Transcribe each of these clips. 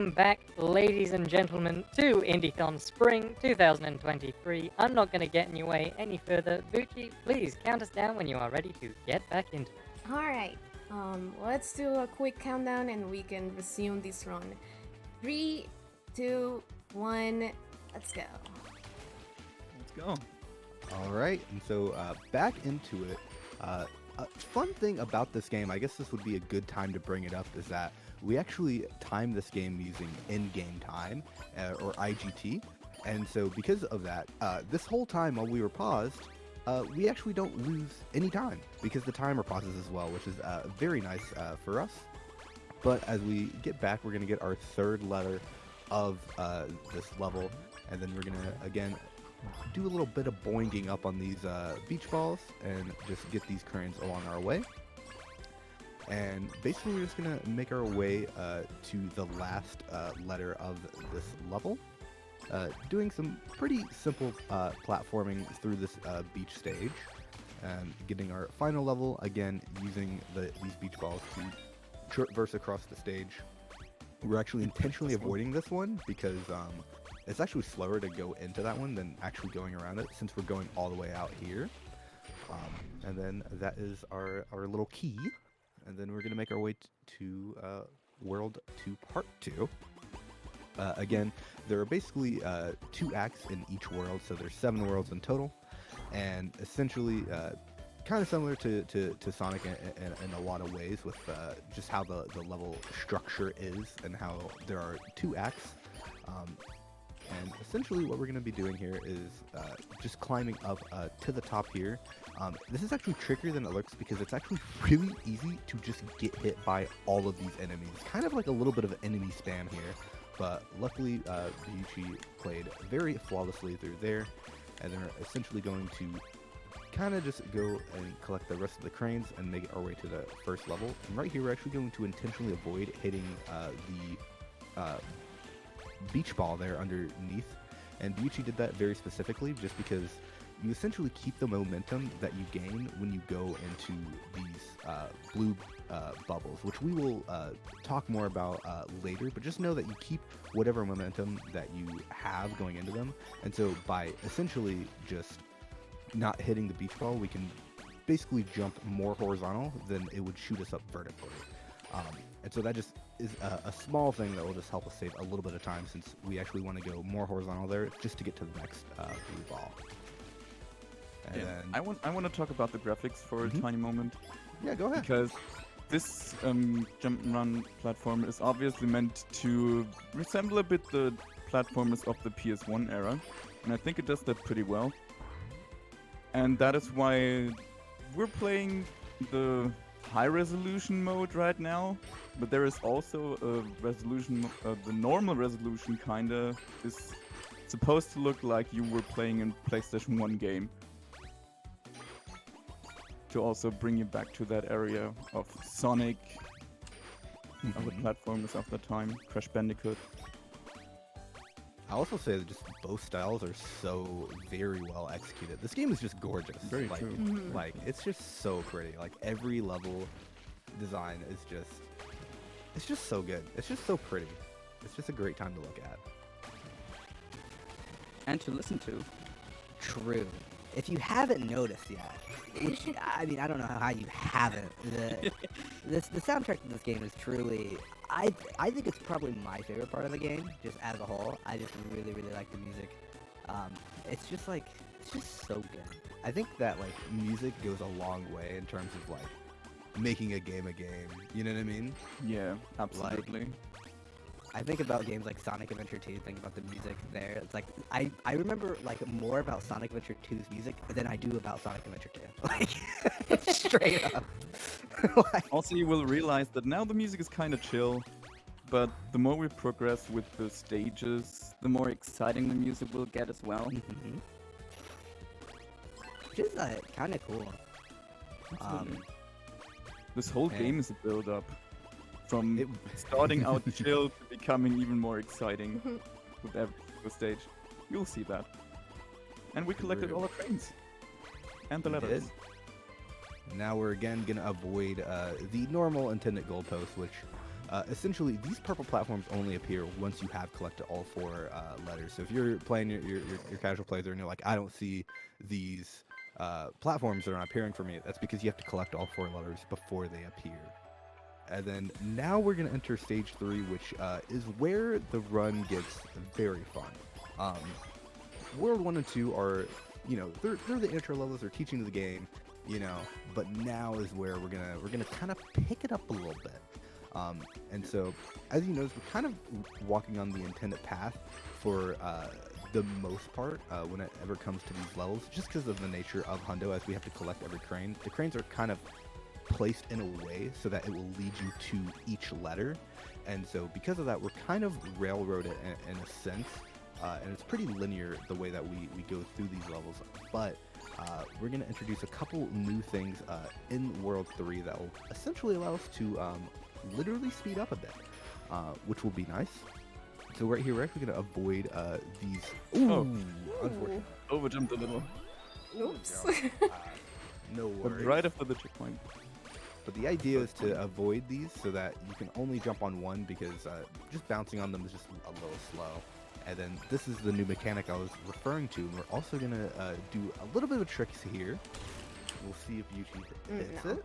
Back, ladies and gentlemen, to Indiethon Spring 2023. I'm not going to get in your way any further. Beuchi, please count us down when you are ready to get back into it. Alright, let's do a quick countdown and we can resume this run. 3, 2, 1, let's go. Let's go. All right, and so back into it. A fun thing about this game, I guess this would be a good time to bring it up, is that we actually time this game using in-game time, or IGT. And so because of that, this whole time while we were paused, we actually don't lose any time because the timer pauses as well, which is very nice for us. But as we get back, we're going to get our third letter of this level, and then we're going to, again, do a little bit of boinging up on these beach balls and just get these cranes along our way. And basically we're just going to make our way to the last letter of this level, doing some pretty simple platforming through this beach stage, and getting our final level, again using these beach balls to traverse across the stage. We're actually intentionally avoiding this one because it's actually slower to go into that one than actually going around it, since we're going all the way out here. And then that is our little key. And then we're going to make our way to World 2 Part 2. Again, there are basically 2 acts in each world, so there's 7 worlds in total. And essentially, kind of similar to Sonic in a lot of ways, with just how the level structure is and how there are 2 acts. And essentially what we're going to be doing here is just climbing up to the top here. This is actually trickier than it looks because it's actually really easy to just get hit by all of these enemies. Kind of like a little bit of an enemy spam here. But luckily, Beuchi played very flawlessly through there. And then we're essentially going to kind of just go and collect the rest of the cranes and make our way to the first level. And right here, we're actually going to intentionally avoid hitting the beach ball there underneath, and Beuchi did that very specifically just because you essentially keep the momentum that you gain when you go into these blue bubbles, which we will talk more about later, but just know that you keep whatever momentum that you have going into them. And so by essentially just not hitting the beach ball, we can basically jump more horizontal than it would shoot us up vertically. And so that just is a small thing that will just help us save a little bit of time, since we actually want to go more horizontal there just to get to the next blue ball. And Yeah. then, I want to talk about the graphics for a tiny moment, yeah, go ahead. because this jump and run platform is obviously meant to resemble a bit the platformers of the PS1 era, and I think it does that pretty well. And that is why we're playing the high resolution mode right now, but there is also a resolution, the normal resolution kinda is supposed to look like you were playing in PlayStation 1 game, to also bring you back to that area of Sonic, of the platformers of the time, Crash Bandicoot. I also say that just both styles are so very well executed. This game is just gorgeous. Very like, true. Like, it's just so pretty. Like, every level design is just, it's just so good. It's just so pretty. It's just a great time to look at. And to listen to. True. If you haven't noticed yet, which, I mean, I don't know how you haven't. The soundtrack to this game is truly, I think it's probably my favorite part of the game, just as a whole. I just really, really like the music. It's just like, it's just so good. I think that, like, music goes a long way in terms of, like, making a game. You know what I mean? Yeah, absolutely. I think about games like Sonic Adventure 2, think about the music there. It's like, I remember, like, more about Sonic Adventure 2's music than I do about Sonic Adventure 2. Like, straight up. Like, Also, you will realize that now the music is kind of chill, but the more we progress with the stages, The more exciting the music will get as well. which is kind of cool. this whole Yeah. game is a build-up. From starting out chill to becoming even more exciting with every single stage. You'll see that. And we collected all the trains. And the We letters. did. Now we're again going to avoid the normal intended goalpost, which Essentially, these purple platforms only appear once you have collected all 4 letters. So if you're playing your casual playthrough and you're like, I don't see these platforms that are not appearing for me, that's because you have to collect all 4 letters before they appear. And then now we're going to enter stage 3, which is where the run gets very fun. World 1 and 2 are, you know, they're the intro levels, they're teaching you the game, you know, but now is where we're gonna kind of pick it up a little bit. And so, as you notice, we're kind of walking on the intended path for the most part when it ever comes to these levels, just because of the nature of Hundo, as we have to collect every crane. The cranes are kind of placed in a way so that it will lead you to each letter, and so because of that, we're kind of railroaded in a sense, and it's pretty linear the way that we go through these levels, but we're going to introduce a couple new things in World 3 that will essentially allow us to literally speed up a bit, which will be nice. So right here, we're actually going to avoid these... Ooh, unfortunate. Overjumped a little. Oops. No But worries. right after the checkpoint. But the idea is to avoid these so that you can only jump on one, because just bouncing on them is just a little slow. And then this is the new mechanic I was referring to, and we're also going to do a little bit of tricks here. We'll see if Beuchi hits No. it.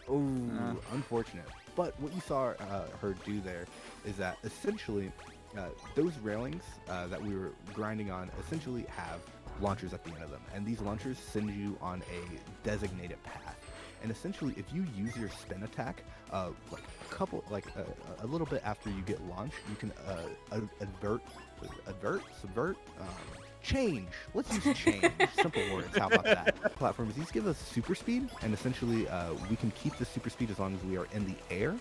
Oh, unfortunate. But what you saw her do there is that essentially those railings that we were grinding on essentially have launchers at the end of them, and these launchers send you on a designated path. And essentially, if you use your spin attack, a little bit after you get launched, you can subvert, change. Let's use change. Simple words. How about that? Platforms. These give us super speed, and essentially, we can keep the super speed as long as we are in the air.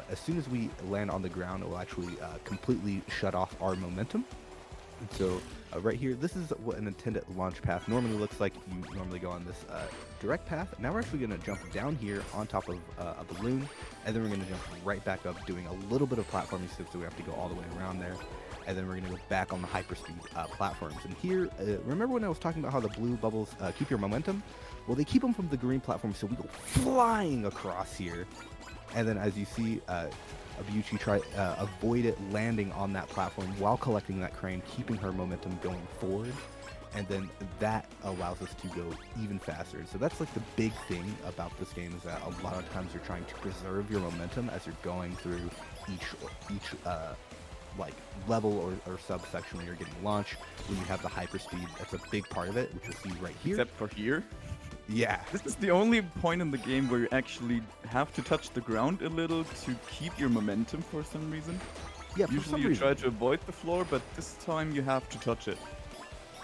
As soon as we land on the ground, it will actually completely shut off our momentum. And so right here, this is what an intended launch path normally looks like. You normally go on this direct path. Now we're actually going to jump down here on top of a balloon, and then we're going to jump right back up, doing a little bit of platforming stuff, so we have to go all the way around there. And then we're going to go back on the hyperspeed platforms. And here, remember when I was talking about how the blue bubbles keep your momentum? Well, they keep them from the green platform, so we go flying across here. And then as you see, Beuchi avoided landing on that platform while collecting that crane, keeping her momentum going forward. And then that allows us to go even faster. So that's like the big thing about this game, is that a lot of times you're trying to preserve your momentum as you're going through each like level or subsection when you're getting launched. When you have the hyperspeed, that's a big part of it, which you'll see right here. Except for here. Yeah. This is the only point in the game where you actually have to touch the ground a little to keep your momentum for some reason. Yeah, for Usually some you reason. try to avoid the floor, but this time you have to touch it.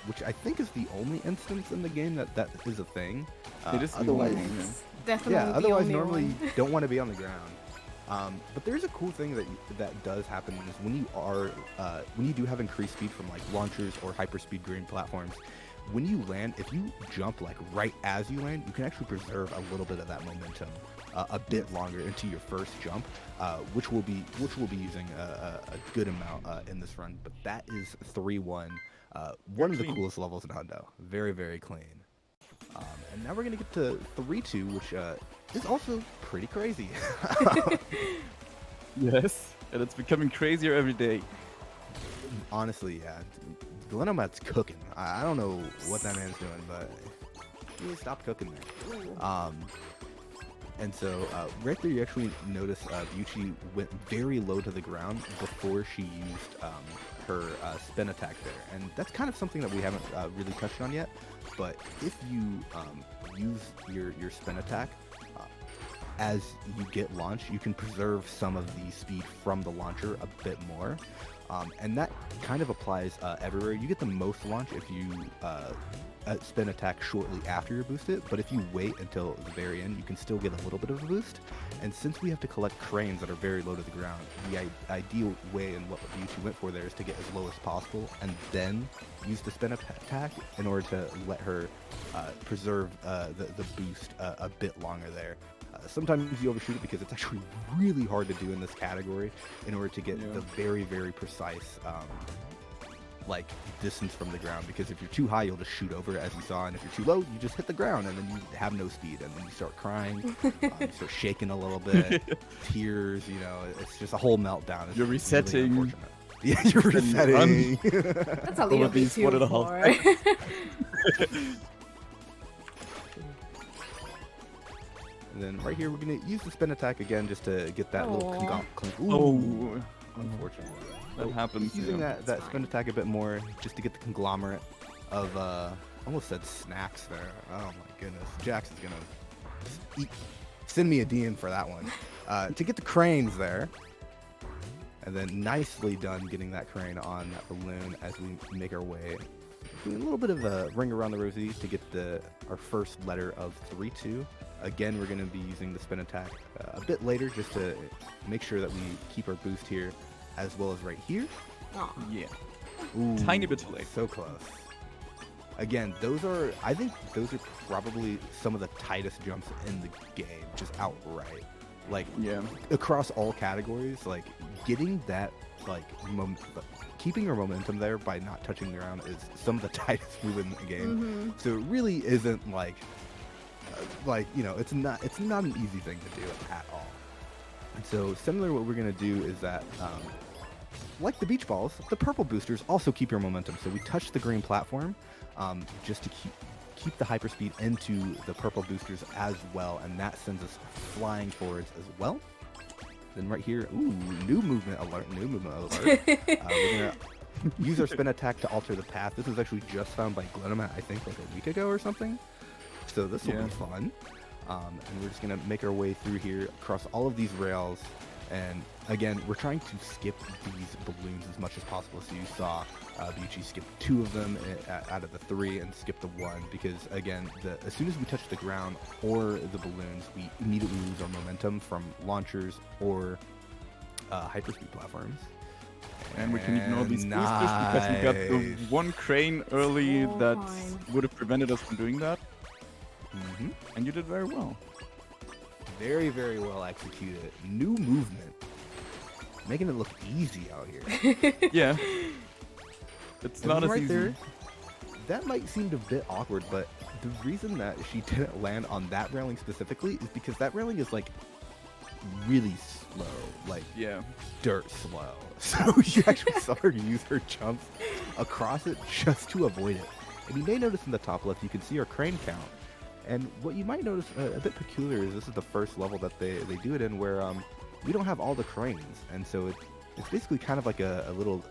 Which I think is the only instance in the game that is a thing. It is the otherwise, only one, Definitely yeah. the Otherwise, only normally one. you don't want to be on the ground. But there's a cool thing that does happen is when you do have increased speed from like launchers or hyperspeed green platforms. When you land, if you jump like right as you land, you can actually preserve a little bit of that momentum a bit longer into your first jump, which we'll be using a good amount in this run. But that is 3-1, one of the coolest levels in Hundo. Very, very clean. And now we're gonna get to 3-2, which is also pretty crazy. Yes, and it's becoming crazier every day. Honestly, yeah. Glenomat's cooking. I don't know what that man's doing, but he stopped cooking there. And so right there, you actually notice Beuchi went very low to the ground before she used her spin attack there. And that's kind of something that we haven't really touched on yet. But if you use your spin attack, as you get launched, you can preserve some of the speed from the launcher a bit more. And that kind of applies everywhere. You get the most launch if you spin attack shortly after you're boosted, but if you wait until the very end, you can still get a little bit of a boost. And since we have to collect cranes that are very low to the ground, the ideal way and what Beuchi went for there is to get as low as possible and then use the spin attack in order to let her preserve the boost a bit longer there. Sometimes you overshoot it because it's actually really hard to do in this category in order to get the very, very precise like distance from the ground, because if you're too high, you'll just shoot over as you saw, and if you're too low, you just hit the ground, and then you have no speed, and then you start crying, you start shaking a little bit, tears, you know, it's just a whole meltdown. It's You're really resetting. unfortunate. Yeah, you're resetting. That's a little bit these too 1.5 far. And then right here, we're going to use the spin attack again just to get that little Aw. Ooh, unfortunately. That happens. Using yeah. that spin attack a bit more just to get the conglomerate of, almost said snacks there. Oh my goodness. Jax is going to send me a DM for that one. To get the cranes there. And then nicely done getting that crane on that balloon as we make our way. Doing a little bit of a ring around the rosy to get our first letter of 3-2. Again, we're going to be using the spin attack a bit later just to make sure that we keep our boost here as well as right here. Aw. Yeah. Ooh, Tiny bit late. So close. Again, I think those are probably some of the tightest jumps in the game, just outright. Like, Yeah. across all categories, like, getting that, like, keeping your momentum there by not touching the ground is some of the tightest move in the game. So it really isn't, like, you know, it's not an easy thing to do at all. And so, similar, what we're going to do is that, like the beach balls, the purple boosters also keep your momentum. So we touch the green platform just to keep the hyperspeed into the purple boosters as well, and that sends us flying forwards as well. Then right here, ooh, new movement alert. We're gonna use our spin attack to alter the path. This was actually just found by Glenema, I think, like a week ago or something. So this will be fun. And we're just gonna make our way through here across all of these rails. And again, we're trying to skip these balloons as much as possible. So you saw Beuchi skip 2 of them out of the 3 and skip the 1 because, again, as soon as we touch the ground or the balloons, we immediately lose our momentum from launchers or hyperspeed platforms. And we can ignore these boosters because we got the one crane early So that fine. would have prevented us from doing that. And you did very well. Very, very well executed. New movement. Making it look easy out here. Yeah. It's And not as right easy. there, that might seem a bit awkward, but the reason that she didn't land on that railing specifically is because that railing is, like, really slow. Like, Yeah. dirt slow. So you actually saw her use her jumps across it just to avoid it. And you may notice in the top left, you can see our crane count. And what you might notice a bit peculiar is this is the first level that they do it in where we don't have all the cranes. And so it's basically kind of like a little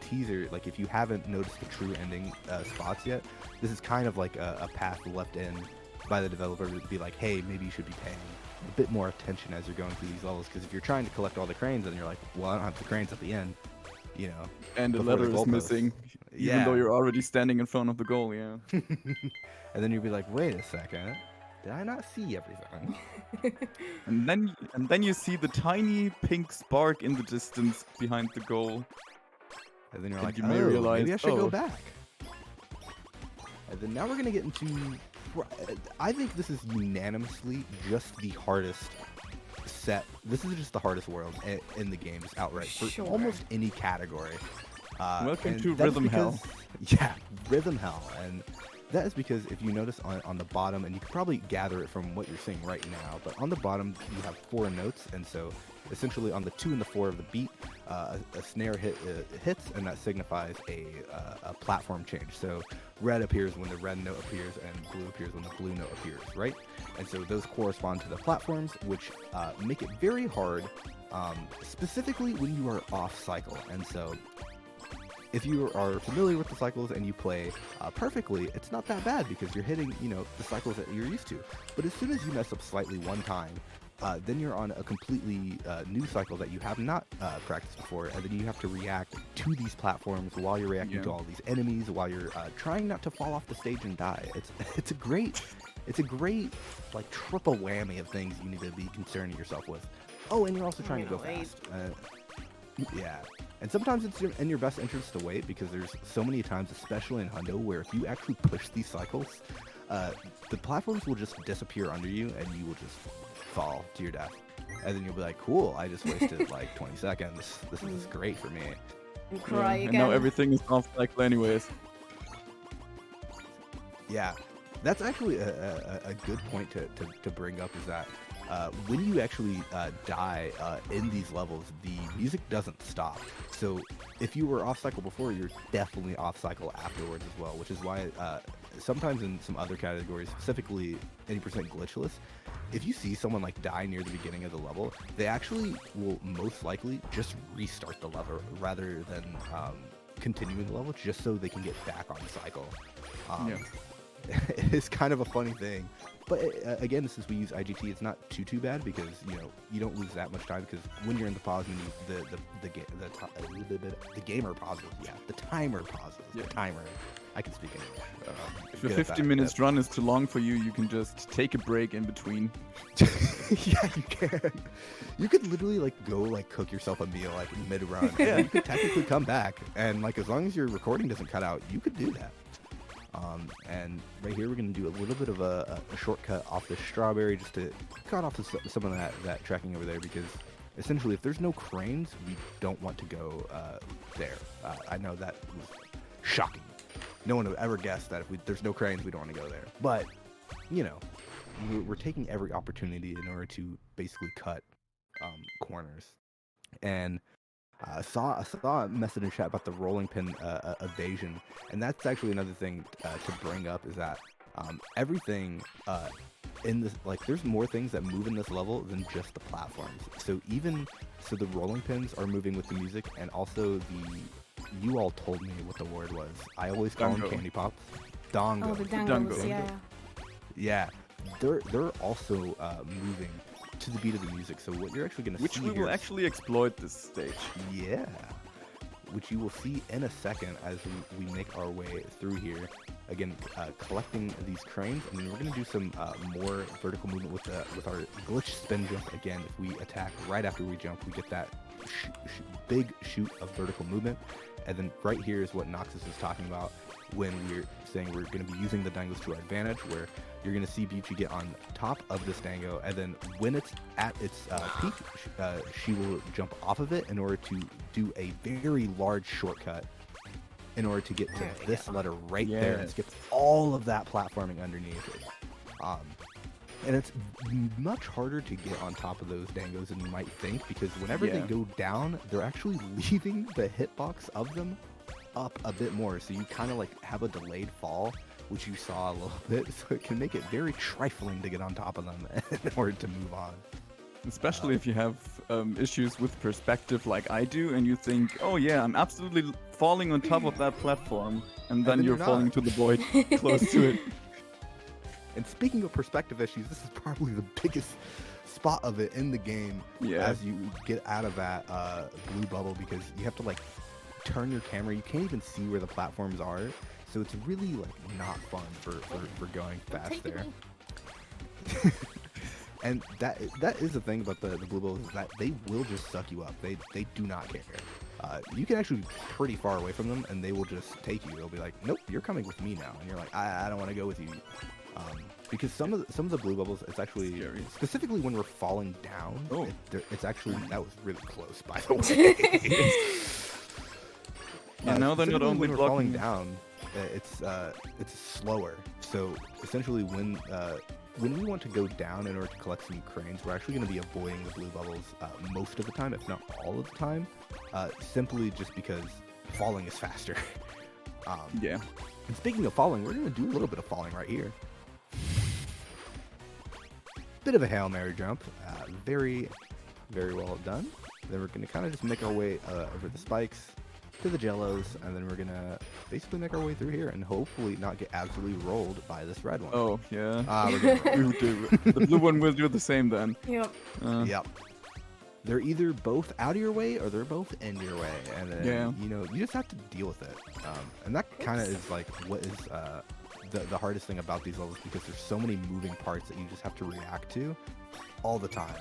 teaser. Like, if you haven't noticed the true ending spots yet, this is kind of like a path left in by the developer to be like, hey, maybe you should be paying a bit more attention as you're going through these levels. Because if you're trying to collect all the cranes and you're like, well, I don't have the cranes at the end, you know. And the before letter is goalpost. missing. Even though you're already standing in front of the goal, yeah. And then you'd be like, wait a second, did I not see everything? And then you see the tiny pink spark in the distance behind the goal. And then you're And like, you may oh, realize, maybe I should oh. go back. And then now we're going to get into, I think this is unanimously just the hardest set. This is just the hardest world in the games outright for Sure. almost any category. Welcome and to that is Rhythm Hell. because- Yeah, Rhythm Hell. And that is because if you notice on the bottom, and you can probably gather it from what you're seeing right now, but on the bottom you have 4 notes, and so essentially on the 2 and the 4 of the beat, a snare hits, and that signifies a platform change. So red appears when the red note appears, and blue appears when the blue note appears, right? And so those correspond to the platforms, which make it very hard, specifically when you are off cycle. And so if you are familiar with the cycles and you play perfectly, it's not that bad because you're hitting, you know, the cycles that you're used to. But as soon as you mess up slightly one time, then you're on a completely new cycle that you have not practiced before, and then you have to react to these platforms while you're reacting to all these enemies, while you're trying not to fall off the stage and die. It's a great like triple whammy of things you need to be concerning yourself with. Oh, and you're also trying to go fast. Yeah. And sometimes it's in your best interest to wait because there's so many times, especially in Hundo, where if you actually push these cycles, the platforms will just disappear under you and you will just fall to your death. And then you'll be like, cool, I just wasted like 20 seconds. This is great for me. And cry and again. now everything is off cycle anyways. Yeah, that's actually a good point to bring up, is that when you actually die in these levels, the music doesn't stop. So if you were off cycle before, you're definitely off cycle afterwards as well, which is why sometimes in some other categories, specifically 80% glitchless, if you see someone like die near the beginning of the level, they actually will most likely just restart the level rather than continuing the level, just so they can get back on cycle. Yeah. It's kind of a funny thing, but again, since we use IGT, it's not too bad, because you don't lose that much time, because when you're in the pause menu, the gamer pauses. Yeah, the timer pauses. Yeah. The timer. I can speak English. If your 50 minutes run is too long for you, you can just take a break in between. Yeah, you can. You could literally go cook yourself a meal mid run. Yeah, you could technically come back, and as long as your recording doesn't cut out, you could do that. And right here we're going to do a little bit of a shortcut off the strawberry, just to cut off some of that tracking over there, because essentially if there's no cranes, we don't want to go there. I know that was shocking. No one would ever guess that if there's no cranes, we don't want to go there. But, we're taking every opportunity in order to basically cut corners. And I saw a message in chat about the rolling pin evasion, and that's actually another thing to bring up, is that everything in this, there's more things that move in this level than just the platforms. So the rolling pins are moving with the music, and also you all told me what the word was. I always call them candy pops. Dongo. Oh, the dangles, yeah. Yeah, they're also moving to the beat of the music. So what you're actually going to see, Which we will actually exploit this stage. Yeah, which you will see in a second as we make our way through here. Again, collecting these cranes, and then we're going to do some more vertical movement with our glitch spin jump. Again, if we attack right after we jump, we get that big shoot of vertical movement. And then right here is what Noxus is talking about when we're saying we're going to be using the dangles to our advantage, where you're going to see Beuchi get on top of this dango, and then when it's at its peak, she will jump off of it in order to do a very large shortcut in order to get to this letter right there, and skip all of that platforming underneath it. And it's much harder to get on top of those dangos than you might think, because whenever they go down, they're actually leaving the hitbox of them up a bit more, so you kind of have a delayed fall, which you saw a little bit, so it can make it very trifling to get on top of them in order to move on. Especially if you have issues with perspective like I do, and you think, oh yeah, I'm absolutely falling on top of that platform, and then you're falling to the void close to it. And speaking of perspective issues, this is probably the biggest spot of it in the game as you get out of that blue bubble, because you have to turn your camera. You can't even see where the platforms are, so it's really not fun for going fast there. And that is the thing about the blue bubbles, is that they will just suck you up. They do not care. You can actually be pretty far away from them, and they will just take you. They'll be like, nope, you're coming with me now, and you're like, I don't want to go with you. Because some of the blue bubbles, it's actually scary. Specifically when we're falling down. Oh, it's actually, that was really close, by the way. Now they're not only when we're falling down, it's slower. So essentially, when we want to go down in order to collect some cranes, we're actually going to be avoiding the blue bubbles most of the time, if not all of the time, simply just because falling is faster. Yeah. And speaking of falling, we're going to do a little bit of falling right here. Bit of a Hail Mary jump. Very, very well done. Then we're going to kind of just make our way over the spikes to the jellos, and then we're going to basically make our way through here and hopefully not get absolutely rolled by this red one. Oh, yeah. We're The blue one will do the same then. Yep. Yep. They're either both out of your way or they're both in your way, and then, you just have to deal with it. And that kind of is what is the hardest thing about these levels, because there's so many moving parts that you just have to react to all the time,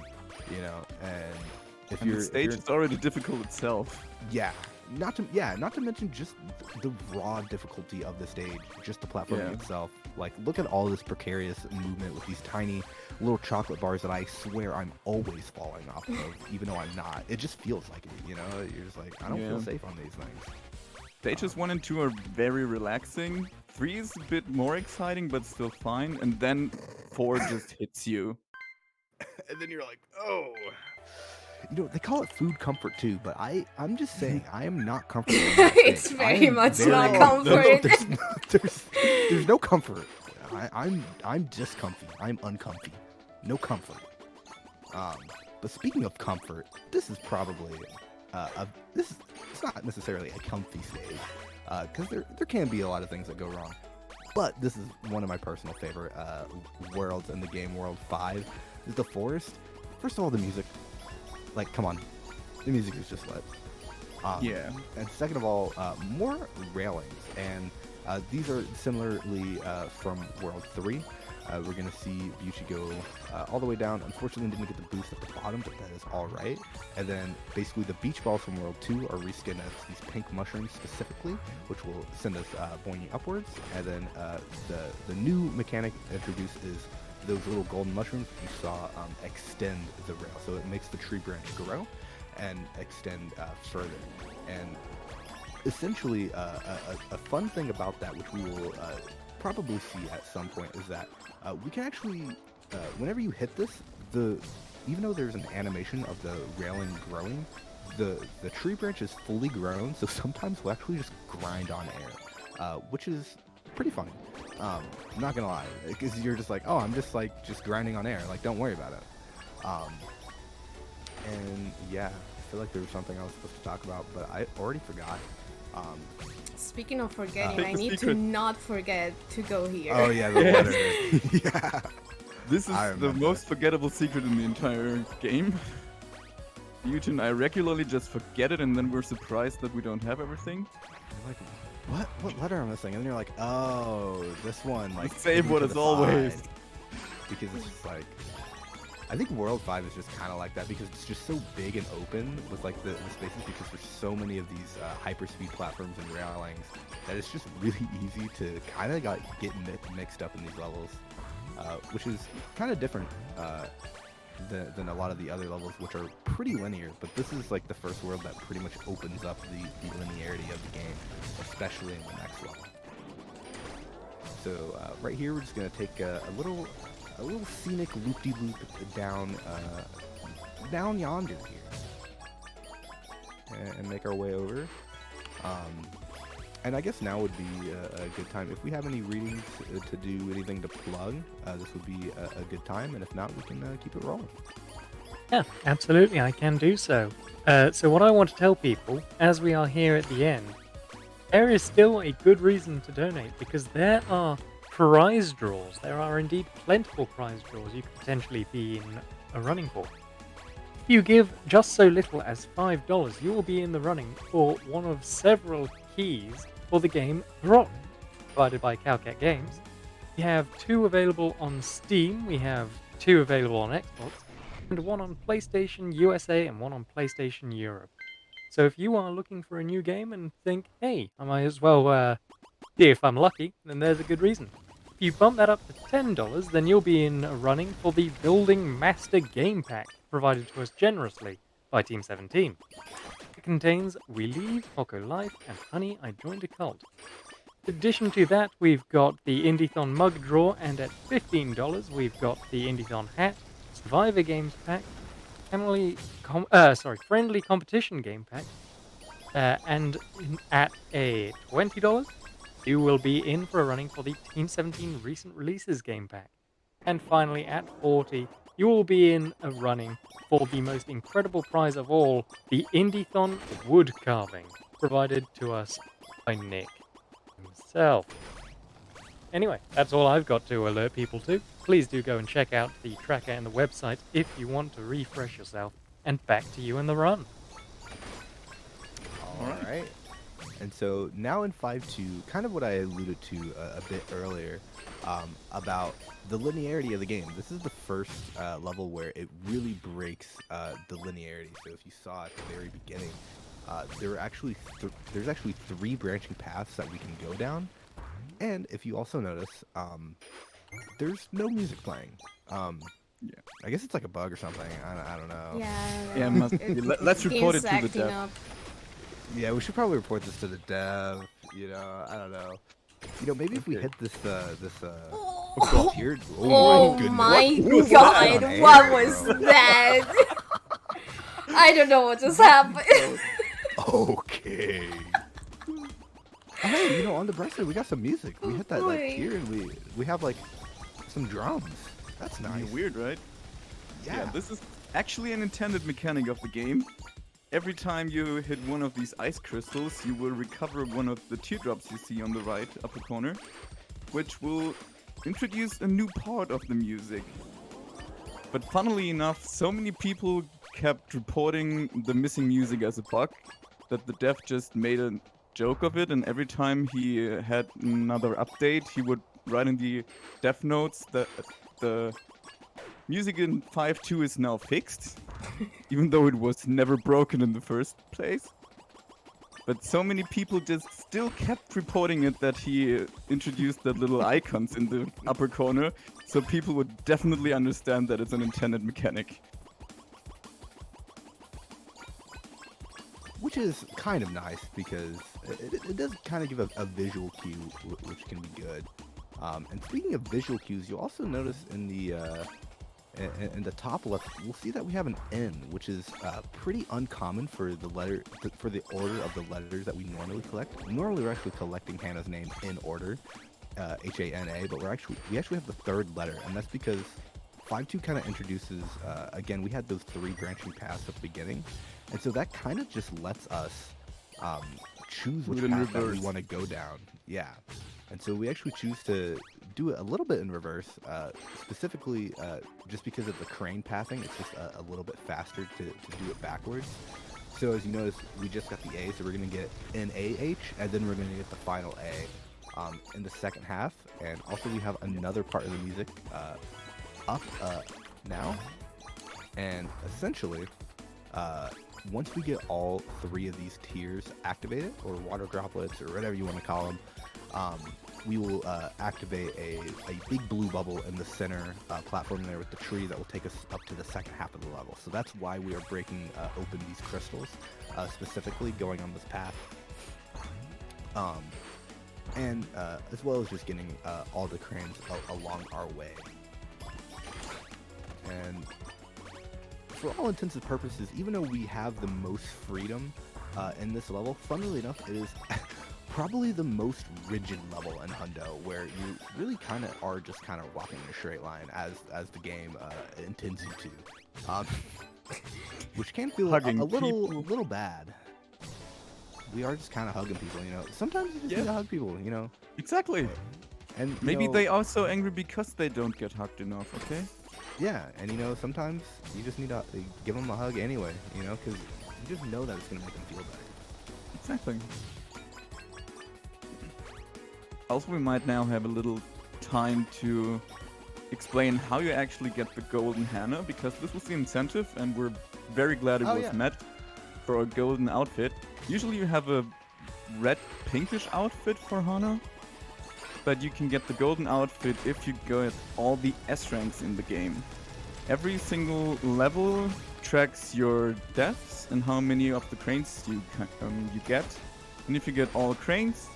and if the stage is already difficult itself. Yeah, not to mention just the raw difficulty of the stage, just the platforming itself. Like, look at all this precarious movement with these tiny little chocolate bars that I swear I'm always falling off of, even though I'm not. It just feels like it, you know? You're just like, I don't feel safe on these things. Stages 1 and 2 are very relaxing. 3 is a bit more exciting, but still fine. And then 4 just hits you. And then you're like, oh. You know, they call it food comfort too, but I'm just saying, I am not comfortable. It's very much not comfort. There's no comfort. I'm just comfy. I'm uncomfy. No comfort. But speaking of comfort, this is probably it's not necessarily a comfy stage, because there can be a lot of things that go wrong. But this is one of my personal favorite worlds in the game. World 5 is the forest. First of all, the music. Like, come on, the music is just lit. And second of all, more railings, and these are similarly from World 3. We're gonna see Beuchi go all the way down. Unfortunately, didn't get the boost at the bottom, but that is all right. And then basically the beach balls from World 2 are reskinned as these pink mushrooms specifically, which will send us boinging upwards. And then the new mechanic introduced is those little golden mushrooms you saw extend the rail, so it makes the tree branch grow and extend further. And essentially, a fun thing about that, which we will probably see at some point, is that we can actually, whenever you hit this, even though there's an animation of the railing growing, the tree branch is fully grown, so sometimes we'll actually just grind on air, which is pretty funny. Not gonna lie, because you're just like, oh, I'm just grinding on air, like, don't worry about it. And yeah, I feel like there was something I was supposed to talk about, but I already forgot. Speaking of forgetting, I need to not forget to go here. Oh yeah, the water. Yeah. This is the most forgettable secret in the entire game. Beuchi and I regularly just forget it, and then we're surprised that we don't have everything. Like, what letter am I missing? And then you're like, oh, this one, like, save what as always. Because it's just like, I think World 5 is just kind of like that, because it's just so big and open with like the spaces, because there's so many of these hyperspeed platforms and railings that it's just really easy to kind of get mixed up in these levels, which is kind of different than a lot of the other levels, which are pretty linear. But this is like the first world that pretty much opens up the linearity of the game, especially in the next level. So right here, we're just gonna take a little scenic loop-de-loop down yonder here, and make our way over. And I guess now would be a good time. If we have any readings to do, anything to plug, this would be a good time. And if not, we can keep it rolling. Yeah, absolutely, I can do so. So what I want to tell people, as we are here at the end, there is still a good reason to donate, because there are prize draws. There are indeed plentiful prize draws you could potentially be in a running for. If you give just so little as $5, you will be in the running for one of several keys for the game Grot, provided by Calcat Games. We have 2 available on Steam, we have 2 available on Xbox, and 1 on PlayStation USA and 1 on PlayStation Europe. So if you are looking for a new game and think, hey, I might as well see if I'm lucky, then there's a good reason. If you bump that up to $10, then you'll be in a running for the Building Master Game Pack, provided to us generously by Team 17. It contains We Leave, Hoko Life, and Honey, I Joined a Cult. In addition to that, we've got the Indiethon Mug Draw, and at $15, we've got the Indiethon Hat, Survivor Games Pack, Friendly Competition Game Pack, and at a $20, you will be in for a running for the Team 17 Recent Releases Game Pack. And finally, at $40, you will be in a running for the most incredible prize of all, the Indiethon Wood Carving, provided to us by Nick himself. Anyway, that's all I've got to alert people to. Please do go and check out the tracker and the website if you want to refresh yourself. And back to you in the run. All right. And so now in 5.2, kind of what I alluded to a bit earlier about the linearity of the game. This is the first level where it really breaks the linearity. So if you saw at the very beginning, there's actually 3 branching paths that we can go down. And if you also notice, there's no music playing. Yeah. I guess it's like a bug or something. I don't know. Yeah. Yeah, must be. Let's report it to the acting dev. up. Yeah, we should probably report this to the dev. You know, I don't know. You know, maybe if we Okay. hit this Oh, here. oh goodness. my What was god, that? what was that? I don't know what just happened. Okay. Oh, hey, you know, on the bright side, we got some music. We hit that like boy. here, and we have like some drums. That's nice. Weird, right? Yeah. This is actually an intended mechanic of the game. Every time you hit one of these ice crystals, you will recover one of the teardrops you see on the right upper corner, which will introduce a new part of the music. But funnily enough, so many people kept reporting the missing music as a bug that the dev just made a joke of it, and every time he had another update, he would write in the dev notes that the music in 5.2 is now fixed, even though it was never broken in the first place. But so many people just still kept reporting it that he introduced that little icons in the upper corner, so people would definitely understand that it's an intended mechanic. Which is kind of nice because it does kind of give a visual cue, which can be good. And speaking of visual cues, you'll also notice in the top left, we'll see that we have an N, which is pretty uncommon for the order of the letters that we normally collect. Normally, we're actually collecting Hana's name in order, H-A-N-A, but we actually have the third letter, and that's because 5.2 kind of introduces, again, we had those 3 branching paths at the beginning, and so that kind of just lets us choose which path that we want to go down. Yeah. And so we actually choose to do it a little bit in reverse, specifically just because of the crane pathing. It's just a little bit faster to do it backwards. So as you notice, we just got the A, so we're going to get an AH, and then we're going to get the final A in the second half. And also we have another part of the music up now. And essentially, once we get all 3 of these tiers activated, or water droplets, or whatever you want to call them, we will activate a big blue bubble in the center platform there with the tree that will take us up to the second half of the level. So that's why we are breaking open these crystals, specifically going on this path. And as well as just getting all the cranes along our way. And for all intents and purposes, even though we have the most freedom in this level, funnily enough, it is probably the most rigid level in Hundo, where you really kind of are just kind of walking in a straight line as the game intends you to, which can feel a little bad. We are just kind of hugging people, you know. Sometimes you just need to hug people, you know. Exactly. And maybe they are so angry because they don't get hugged enough. Okay. Yeah, and you know, sometimes you just need to give them a hug anyway, you know, because you just know that it's gonna make them feel better. Exactly. Also, we might now have a little time to explain how you actually get the golden Hana, because this was the incentive, and we're very glad it was met for a golden outfit. Usually you have a red pinkish outfit for Hana, but you can get the golden outfit if you get all the S ranks in the game. Every single level tracks your deaths and how many of the cranes you get. And if you get all cranes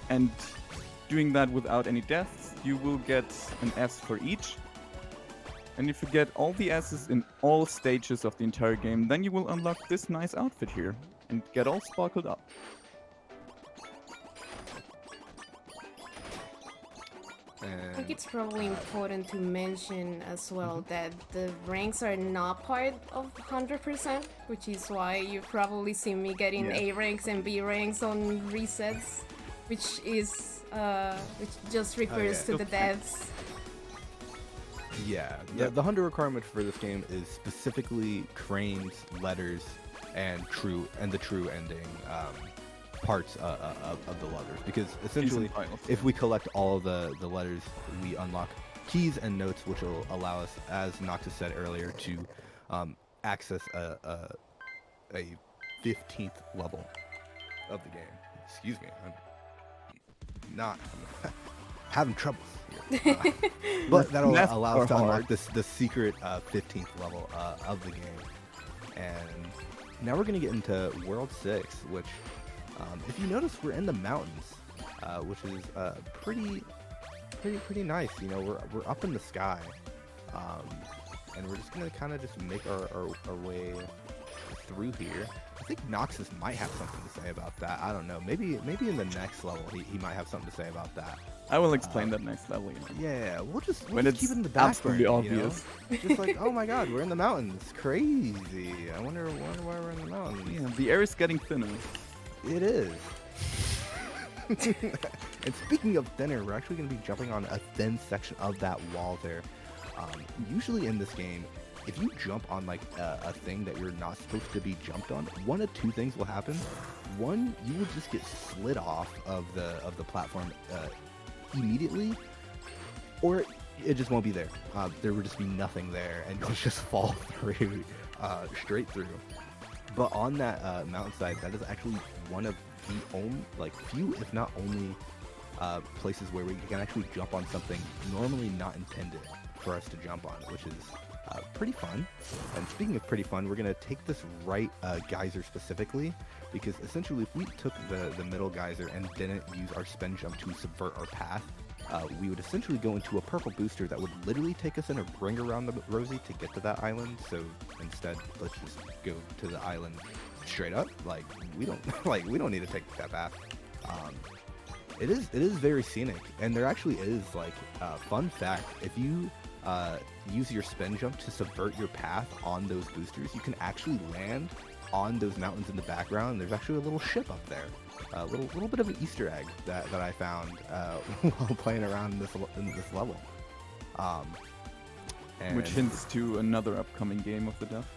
and doing that without any deaths, you will get an S for each. And if you get all the S's in all stages of the entire game, then you will unlock this nice outfit here and get all sparkled up. I think it's probably important to mention as well that the ranks are not part of 100%, which is why you probably see me getting A ranks and B ranks on resets, which just refers to the devs. Yeah, the Hundo requirement for this game is specifically cranes, letters, and the true ending parts of the letters, because essentially if we collect all of the letters, we unlock keys and notes, which will allow us, as Noxus said earlier, to access a 15th level of the game. Excuse me, I'm having troubles here. But that'll allow us to unlock the secret 15th level of the game. And now we're going to get into World 6, which, if you notice, we're in the mountains, which is pretty nice. You know, we're up in the sky, and we're just going to kind of just make our way through here. I think Noxus might have something to say about that. I don't know. Maybe in the next level he might have something to say about that. I will explain that next level. You know. Yeah, we'll just when keep it in the back absolutely burner, obvious. You know? Just like, oh my God, we're in the mountains. Crazy. I wonder why we're in the mountains. Yeah, the air is getting thinner. It is. And speaking of thinner, we're actually going to be jumping on a thin section of that wall there. Usually in this game, if you jump on like a thing that you're not supposed to be jumped on, one of two things will happen. One, you will just get slid off of the platform immediately, or it just won't be there. There will just be nothing there, and you'll just fall through, straight through. But on that mountainside, that is actually one of the only, few, if not only, places where we can actually jump on something normally not intended for us to jump on, which is pretty fun. And speaking of pretty fun, we're going to take this right geyser specifically, because essentially if we took the middle geyser and didn't use our spin jump to subvert our path, we would essentially go into a purple booster that would literally take us in a ring around the Rosie to get to that island. So instead, let's just go to the island straight up. We don't need to take that path. It is very scenic, and there actually is fun fact, if you use your spin jump to subvert your path on those boosters, you can actually land on those mountains in the background. There's actually a little ship up there, a little bit of an Easter egg that I found while playing around in this level. Which hints to another upcoming game of the Duff.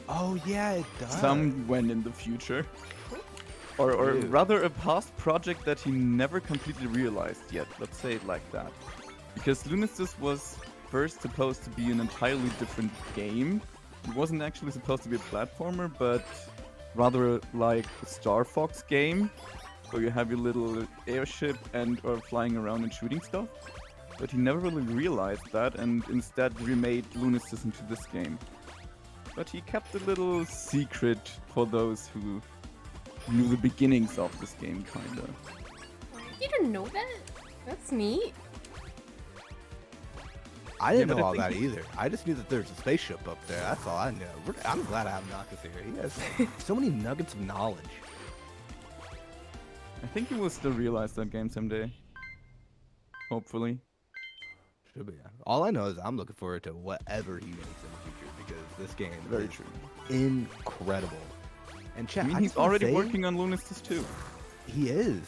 Oh yeah, it does. Somewhen in the future. Or rather a past project that he never completely realized yet, let's say it like that. Because Lunistice was first supposed to be an entirely different game. It wasn't actually supposed to be a platformer, but rather like a Star Fox game, where you have your little airship and are flying around and shooting stuff. But he never really realized that, and instead remade Lunistice into this game. But he kept a little secret for those who knew the beginnings of this game, kinda. You didn't know that? That's neat. I didn't know all that either. I just knew that there's a spaceship up there. That's all I knew. I'm glad I have Noxus here. He has so many nuggets of knowledge. I think he will still realize that game someday. Hopefully. Should be. All I know is I'm looking forward to whatever he makes in the future, because this game Very is true. incredible. And chat, I mean, he's already working on Lunistice too. He is.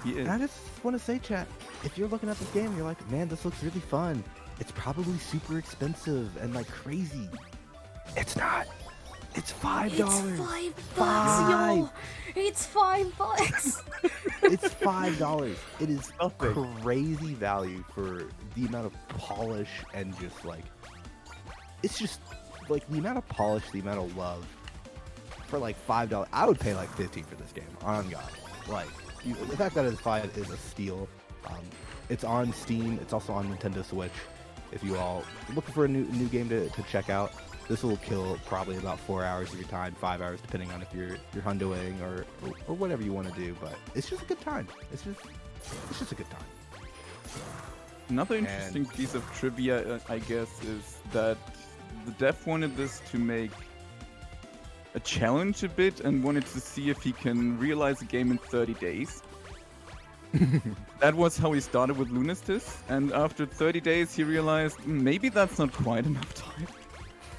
He is. And I just want to say, chat, if you're looking at this game and you're like, man, this looks really fun, it's probably super expensive and crazy. It's not. It's $5. It's $5, yo! It's $5. It's $5. It is Nothing. crazy value for the amount of polish and just it's just the amount of polish, the amount of love for $5. I would pay $15 for this game. On God, the fact that it's $5 is a steal. It's on Steam. It's also on Nintendo Switch. If you all looking for a new game to check out, this will kill probably about 4 hours of your time, 5 hours, depending on if you're hundoing or whatever you want to do. But it's just a good time. It's just a good time. Another interesting piece of trivia, I guess, is that the dev wanted this to make a challenge a bit and wanted to see if he can realize a game in 30 days. That was how he started with Lunistice, and after 30 days he realized maybe that's not quite enough time.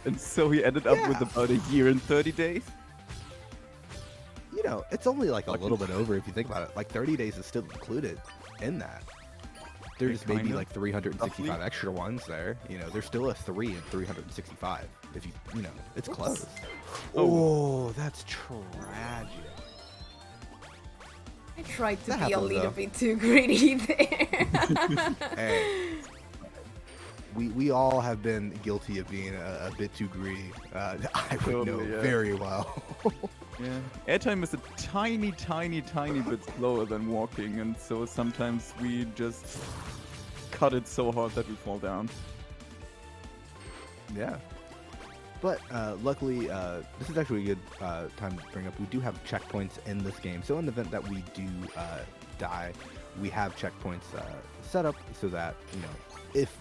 And so he ended up with about a year and 30 days. You know, it's only a little bit over if you think about it. 30 days is still included in that. There's maybe 365 roughly extra ones there. You know, there's still a 3 in 365. If you know, it's close. Oh, that's tragic. I tried to be a little bit too greedy there. Hey, we all have been guilty of being a bit too greedy. I would know very well. Yeah, airtime is a tiny bit slower than walking, and so sometimes we just cut it so hard that we fall down. Yeah. But luckily, this is actually a good time to bring up. We do have checkpoints in this game. So in the event that we do die, we have checkpoints set up so that, you know, if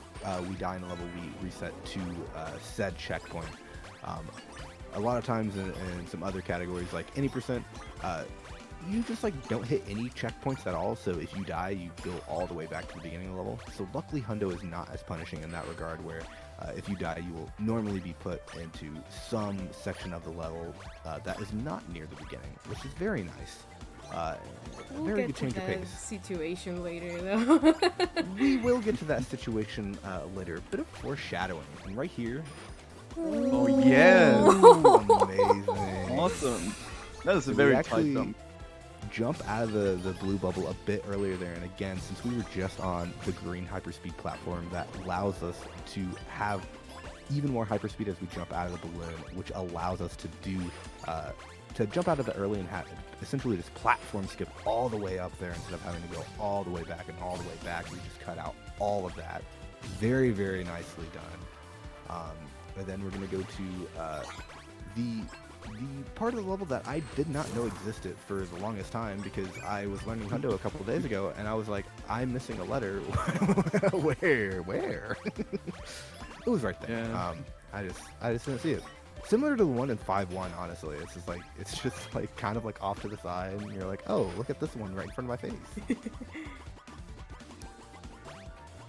we die in a level, we reset to said checkpoint. A lot of times in some other categories, like any percent, you just like don't hit any checkpoints at all. So if you die, you go all the way back to the beginning of the level. So luckily, Hundo is not as punishing in that regard, where if you die, you will normally be put into some section of the level that is not near the beginning, which is very nice. Very good change of pace. Situation later, though. We will get to that situation later. Bit of foreshadowing, and right here. Oh yes! Amazing! Awesome. That is a So very we tight actually jump. jump out of the blue bubble a bit earlier there, and again, since we were just on the green hyperspeed platform, that allows us to have even more hyperspeed as we jump out of the balloon, which allows us to do to jump out of it early and have essentially this platform skip all the way up there instead of having to go all the way back and all the way back. We just cut out all of that. Very, very nicely done. And then we're going to go to the part of the level that I did not know existed for the longest time, because I was learning Hundo a couple of days ago, and I was like, I'm missing a letter. Where? It was right there. Yeah. I just didn't see it. Similar to the one in 5-1, honestly. It's just like kind of like off to the side, and you're like, oh, look at this one right in front of my face.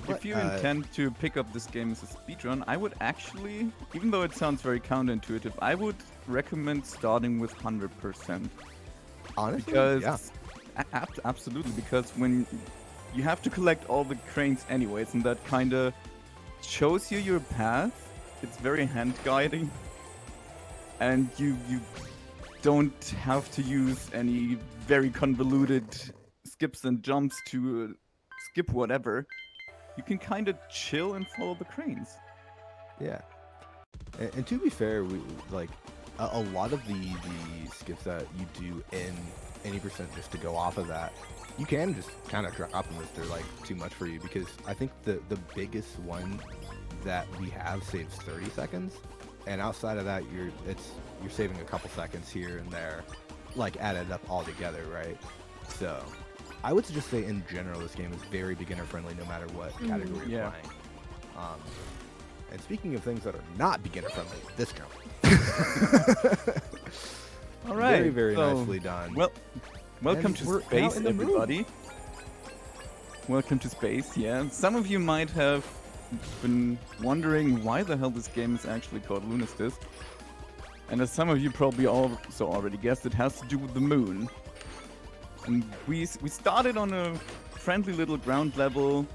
If you intend to pick up this game as a speedrun, I would actually, even though it sounds very counterintuitive, I would recommend starting with 100%. Honestly, Because yeah. Absolutely, because when you have to collect all the cranes anyways, and that kind of shows you your path. It's very hand guiding, and you don't have to use any very convoluted skips and jumps to skip whatever. You can kind of chill and follow the cranes. Yeah. And to be fair, we like a lot of the skips that you do in any percent, just to go off of that, you can just kind of drop them if they're like too much for you, because I think the biggest one that we have saves 30 seconds, and outside of that you're saving a couple seconds here and there, like added up all together, right? So I would just say in general this game is very beginner friendly no matter what category you're playing. And speaking of things that are not beginner friendly, this jump. All right, very, very so, nicely done. Well, welcome And to we're space, out in the moon. everybody. Welcome to space, yeah. Some of you might have been wondering why the hell this game is actually called Lunistice. And as some of you probably also already guessed, it has to do with the moon. And we started on a friendly little ground level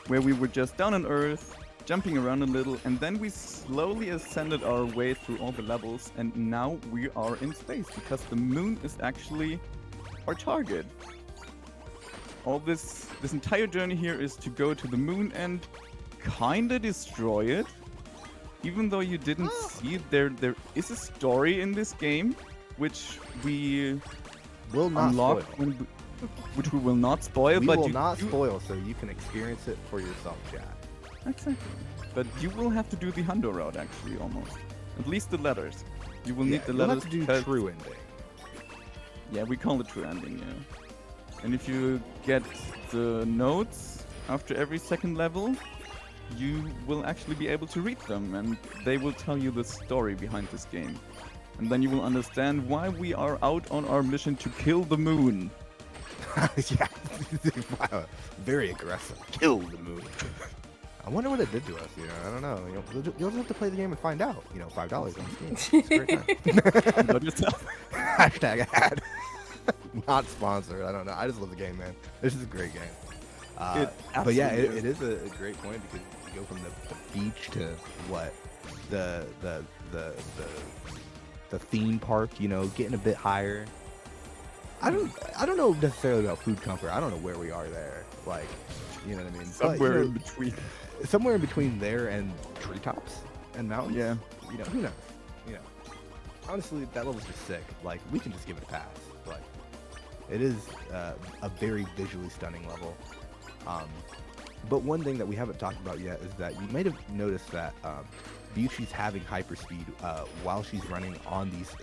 where we were just down on Earth, jumping around a little, and then we slowly ascended our way through all the levels, and now we are in space because the moon is actually our target. All this entire journey here is to go to the moon and kinda destroy it. Even though you didn't see it, there is a story in this game which we will not unlock, spoil. which we will not spoil. We but will you, not you- spoil, so you can experience it for yourself, chat. Exactly. But you will have to do the Hundo route, actually, almost. At least the letters. You will need the you'll letters have to do because- true ending. Yeah, we call it true ending, yeah. And if you get the notes after every second level, you will actually be able to read them, and they will tell you the story behind this game. And then you will understand why we are out on our mission to kill the moon. Yeah, wow. Very aggressive. Kill the moon. I wonder what it did to us. I don't know. You'll just have to play the game and find out. $5 on Steam. It's a great time. Love yourself. Hashtag ad. Not sponsored. I don't know. I just love the game, man. This is a great game. But yeah, absolutely it is a great point, because you go from the beach to what the theme park. Getting a bit higher. I don't know necessarily about food comfort. I don't know where we are there. Like, you know what I mean? Somewhere in between. Somewhere in between there and treetops and mountains. Yeah. Who knows? honestly, that level's just sick. Like, we can just give it a pass. Like, it is a very visually stunning level. But one thing that we haven't talked about yet is that you might have noticed that Beuchi's having hyperspeed while she's running on these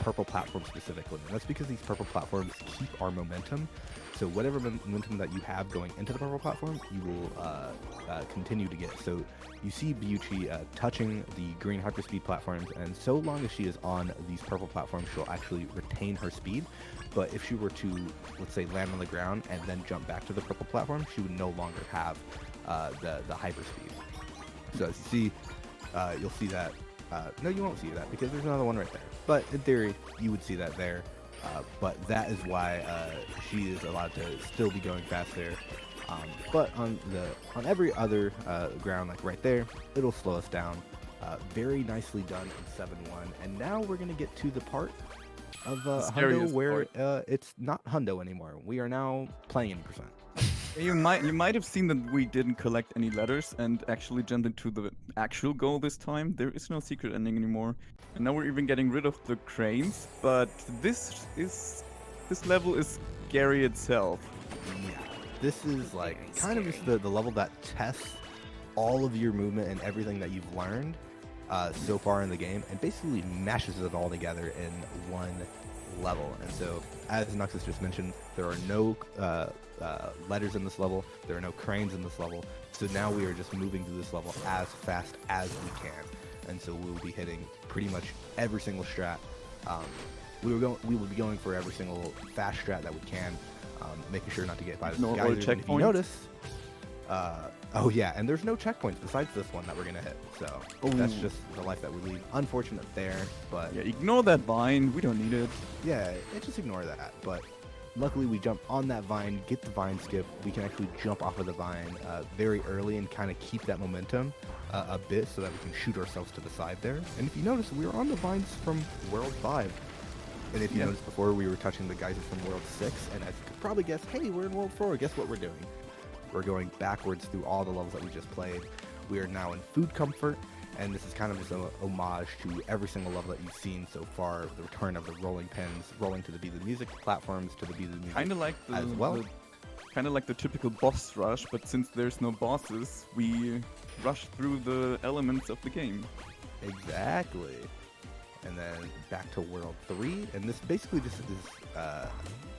purple platforms specifically. And that's because these purple platforms keep our momentum. So whatever momentum that you have going into the purple platform, you will continue to get. So you see Beuchi touching the green hyperspeed platforms, and so long as she is on these purple platforms, she'll actually retain her speed. But if she were to, let's say, land on the ground and then jump back to the purple platform, she would no longer have the hyperspeed. So as you see, you'll see that. No, you won't see that because there's another one right there. But in theory, you would see that there. But that is why she is allowed to still be going fast there. But on every other ground, like right there, it'll slow us down. Very nicely done in 7-1. And now we're gonna get to the part of Hundo where it's not Hundo anymore. We are now playing in percent. You might have seen that we didn't collect any letters and actually jumped into the actual goal this time. There is no secret ending anymore. And now we're even getting rid of the cranes, but this level is scary itself. Yeah. This is like kind of just the level that tests all of your movement and everything that you've learned so far in the game, and basically mashes it all together in one level. And so, as Nuxus just mentioned, there are no letters in this level, there are no cranes in this level, so now we are just moving through this level as fast as we can. And so we will be hitting pretty much every single strat. We will be going for every single fast strat that we can, making sure not to get by the geysers. And if you notice, oh yeah, and there's no checkpoints besides this one that we're gonna hit. So that's just the life that we lead. Unfortunate there, but yeah, ignore that vine. We don't need it. Yeah, just ignore that. But luckily we jump on that vine, get the vine skip. We can actually jump off of the vine very early and kind of keep that momentum a bit so that we can shoot ourselves to the side there. And if you notice, we were on the vines from World 5. And if you noticed before, we were touching the geysers from World 6. And as you could probably guess, hey, we're in World 4. Guess what we're doing? We're going backwards through all the levels that we just played. We are now in Food Comfort. And this is kind of just an homage to every single level that you've seen so far. The return of the rolling pins, rolling to the Be The Music platforms, to the Be The Music kind of like as well. Kind of like the typical boss rush, but since there's no bosses, we rush through the elements of the game. Exactly. And then back to World 3, and this basically just is, I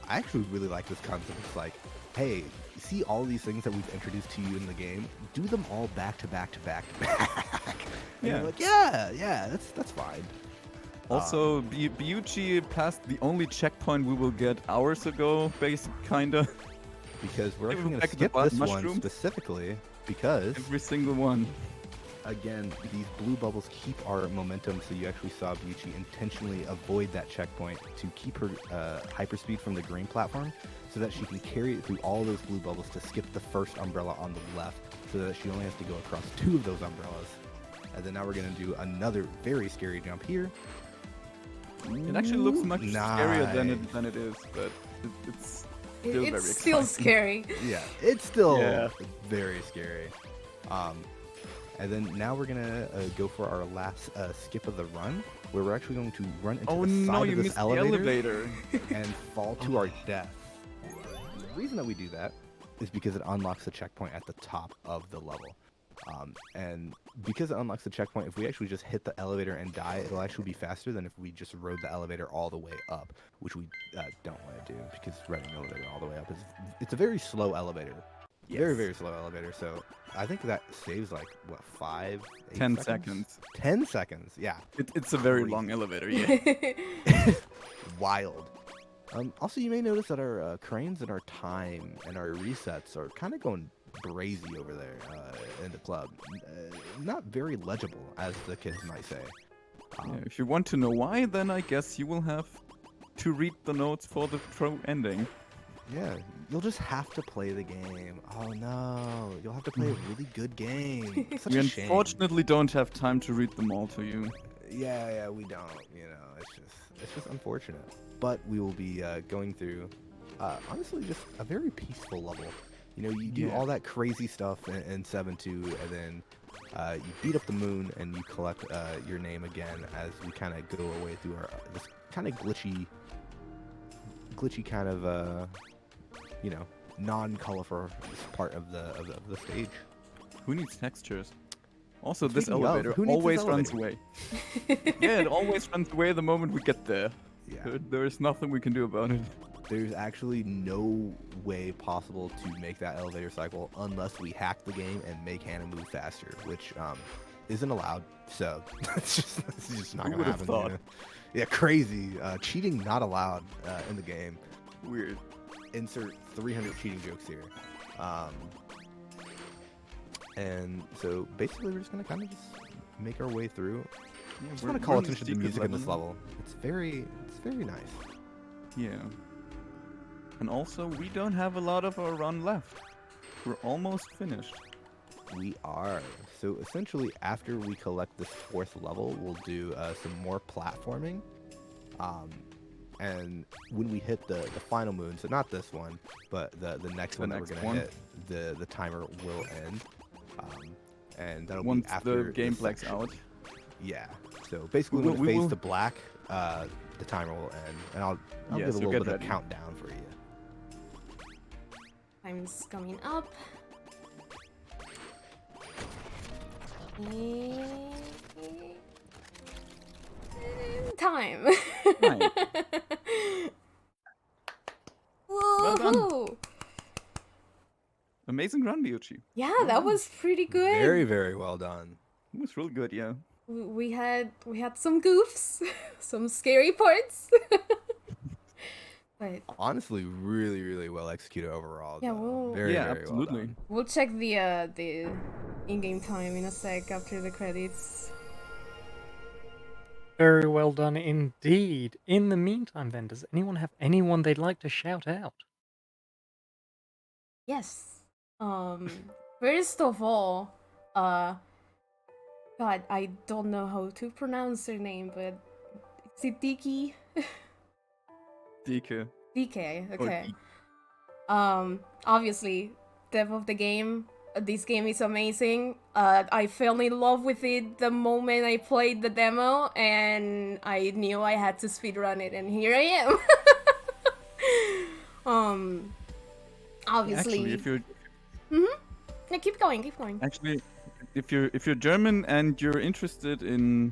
actually really like this concept. It's like, hey, you see all these things that we've introduced to you in the game, do them all back to back to back to back. And you're like, yeah, that's fine. Also, Beuchi passed the only checkpoint we will get hours ago, kinda. Because we're actually going to skip this one specifically, because every single one. Again, these blue bubbles keep our momentum, so you actually saw Beuchi intentionally avoid that checkpoint to keep her hyperspeed from the green platform, so that she can carry it through all those blue bubbles to skip the first umbrella on the left, so that she only has to go across 2 of those umbrellas. And then now we're going to do another very scary jump here. It actually looks much scarier than it is, but it's still very exciting. It's still scary. Yeah, it's still very scary. And then now we're gonna go for our last skip of the run, where we're actually going to run into the side of this elevator and fall to our death. The reason that we do that is because it unlocks the checkpoint at the top of the level. And because it unlocks the checkpoint, if we actually just hit the elevator and die, it'll actually be faster than if we just rode the elevator all the way up, which we don't want to do, because riding the elevator all the way up it's a very slow elevator. Yes. Very, very slow elevator, so I think that saves like, what, 10 seconds? 10 seconds, yeah. It's a very long elevator, yeah. Wild. Also, you may notice that our cranes and our time and our resets are kind of going brazy over there in the club. Not very legible, as the kids might say. If you want to know why, then I guess you will have to read the notes for the pro ending. Yeah, you'll just have to play the game. Oh no, you'll have to play a really good game. Such a shame. Unfortunately don't have time to read them all to you. Yeah, we don't. You know, it's just unfortunate. But we will be going through, honestly, just a very peaceful level. You do all that crazy stuff in 7-2, and then you beat up the moon, and you collect your name again as we kind of go away through this kind of glitchy kind of non-colorful part of the stage. Who needs textures? Also, Speaking this elevator who needs always this runs away. Yeah, it always runs away the moment we get there. Yeah. There's nothing we can do about it. There's actually no way possible to make that elevator cycle unless we hack the game and make Hana move faster, which isn't allowed. So it's just not Who gonna would have happen. thought? Yeah, crazy. Cheating not allowed in the game. Weird. Insert 300 cheating jokes here. And so basically we're just gonna kind of just make our way through. Yeah, I just we're- want to call we're in the attention to the secret music in this now. level. It's very nice. Yeah. And also, we don't have a lot of our run left. We're almost finished. We are. So essentially, after we collect this 4th level, we'll do some more platforming. And when we hit the final moon, so not this one, but the next one that we're next gonna one. hit, the timer will end. And that'll Once be after the game this blacks section. out. Yeah. So basically, We when will- it we fades will- to black, the timer will end, and I'll Yeah, give a so little get bit of ready. countdown for you. Time's coming up. And time. Fine. done. Woohoo! Amazing run, Beuchi. Yeah, that was pretty good. Very, very well done. It was really good, yeah. We had some goofs, some scary parts. But Honestly, really, really well executed overall. Yeah, though. we'll- very, yeah, very absolutely. Well done. we'll check the in-game time in a sec after the credits. Very well done indeed. In the meantime, then, does anyone have anyone they'd like to shout out? Yes. First of all, God, I don't know how to pronounce her name, but is it Diki? DK. DK, Or okay. D- Obviously, dev of the game. This game is amazing. I fell in love with it the moment I played the demo, and I knew I had to speedrun it, and here I am. Obviously. Actually, if you're No, keep going, keep going. actually if you're German and you're interested in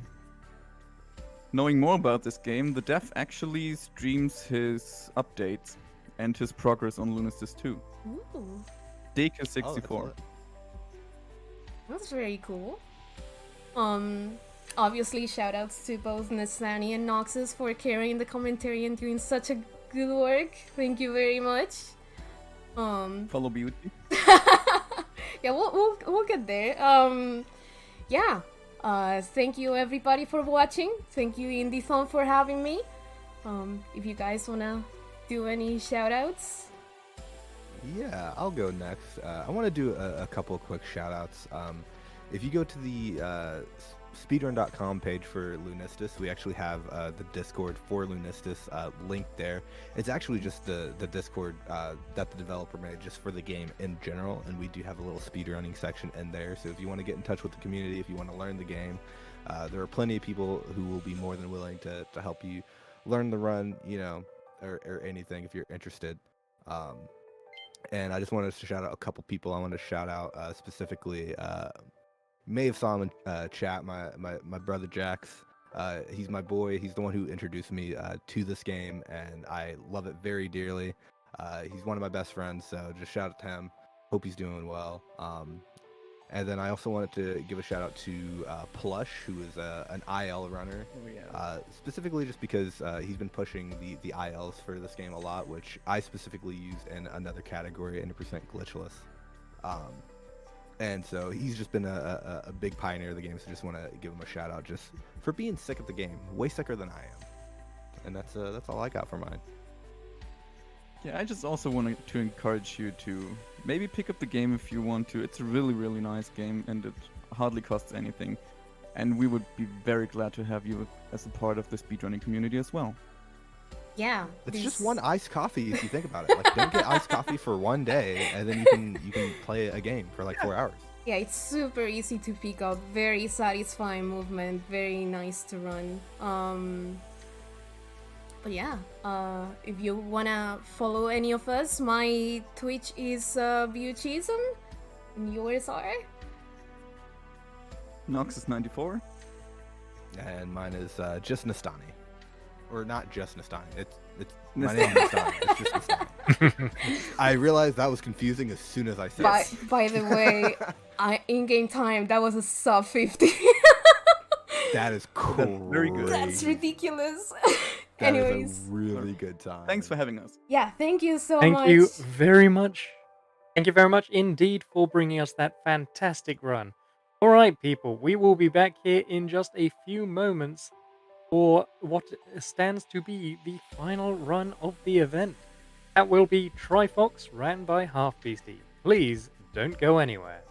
knowing more about this game, the dev actually streams his updates and his progress on Lunistice 2. Ooh, DK64. that's very cool. Obviously, shoutouts to both Nasani and Noxus for carrying the commentary and doing such a good work. Thank you very much. Follow Beuchi. Yeah, we'll get there. Yeah. Thank you everybody for watching. Thank you Indiethon for having me. If you guys wanna do any shoutouts. Yeah, I'll go next. I want to do a couple of quick shout-outs. If you go to the speedrun.com page for Lunistice, we actually have the Discord for Lunistice linked there. It's actually just the Discord that the developer made just for the game in general, and we do have a little speedrunning section in there. So if you want to get in touch with the community, if you want to learn the game, there are plenty of people who will be more than willing to help you learn the run, or anything if you're interested. And I just wanted to shout out a couple people. I want to shout out specifically may have saw him in chat, my brother Jax. He's my boy. He's the one who introduced me to this game, and I love it very dearly. He's one of my best friends, so just shout out to him. Hope he's doing well. And then I also wanted to give a shout out to Plush, who is an IL runner. Oh, yeah. Specifically just because he's been pushing the ILs for this game a lot, which I specifically used in another category, 100% glitchless. And so he's just been a big pioneer of the game, so just want to give him a shout out just for being sick of the game. Way sicker than I am. And that's all I got for mine. Yeah, I just also wanted to encourage you to maybe pick up the game if you want to. It's a really, really nice game, and it hardly costs anything. And we would be very glad to have you as a part of the speedrunning community as well. Yeah. It's just this- one iced coffee if you think about it. Like, don't get iced coffee for one day, and then you can play a game for like 4 hours. Yeah, it's super easy to pick up, very satisfying movement, very nice to run. But yeah, if you wanna follow any of us, my Twitch is Beuchism, and yours are? Nox is 94. And mine is just Nastani, or not just Nastani. It's my name is Nastani. It's just Nastani. I realized that was confusing as soon as I said it. By the way, in-game time, that was a sub 50. That is cool. very good. That's ridiculous. That is Anyways, a really good time. Thanks for having us. yeah, thank you so Thank much. you very much. Thank you very much indeed for bringing us that fantastic run. Alright, people, we will be back here in just a few moments for what stands to be the final run of the event. That will be Trifox ran by Half Beastie. Please don't go anywhere.